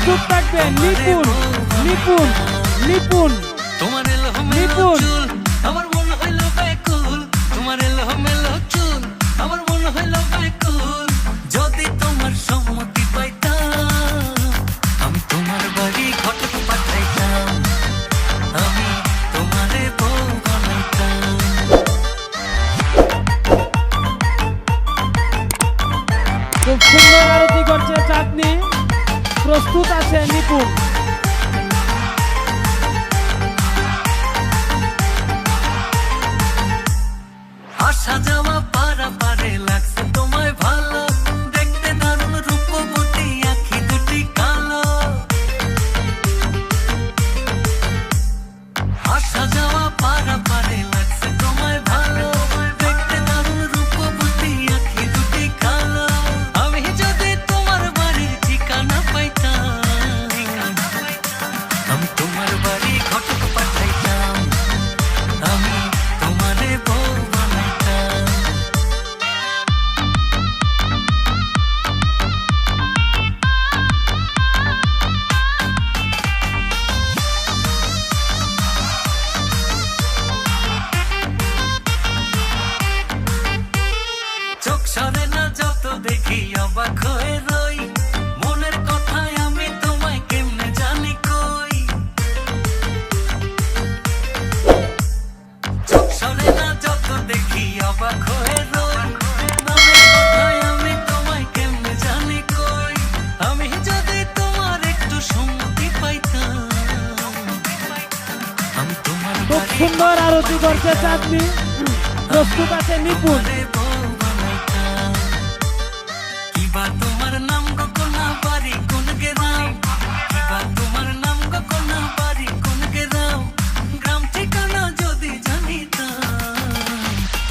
প্রস্তুত থাকবে নিপুণ নিপুণ নিপুণ তোমার এলোমেলো চুল আমার মন হইল ব্যাকুল, তোমার এলোমেলো চুল আমার মন হইল ব্যাকুল। যদি তোমার সম্মতি পাইতাম আমি তোমার বাড়ি ঘটক পাঠাইতাম, আমি তোমারে বউ বানাইতাম। খুব সুন্দর আরতি করছে চাঁদনি, প্রস্তুত আছে নিপুণ। আসা যাওয়া পারা পারে লাগছে তোমায় ভালো, দেখতে দারুণ রূপবতী আঁখি দুটি কালো। আসা যাওয়া পারা পারে লাগছে তোমায় ভালো, দেখতে দারুণ রূপবতী আঁখি দুটি কালো। আমি যদি তোমার বাড়ির ঠিকানা পাইতাম আমি তোমার বাড়ি ঘটক পাঠাইতাম, আমি তোমারে বউ বানাইতাম। চোখ সরে না যত দেখি অবাক হয়ে রই, মনের কথায় আমি তোমায় কেমনে জানি কই। চোখ সরে না যত দেখি অবাক হয়ে রই, মনের কথায় আমি তোমায় কেমনে জানি কই। আমি যদি তোমার একটু সম্মতি পাইতাম আমি তোমার খুব সুন্দর আরতি করছে চাঁদনি, প্রস্তুত আছে নিপুণ। কিবা তোমার নাম গো কোনা বাড়ি কোন গেরাম, কিবা তোমার নাম গো কোনা বাড়ি কোন গেরাম। গ্রাম ঠিকানা যদি জানিতাম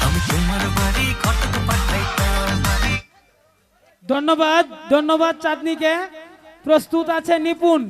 আমি তোমার বাড়ি ঘটক পাঠাইতাম। ধন্যবাদ ধন্যবাদ চাঁদনিকে, প্রস্তুত আছে নিপুণ।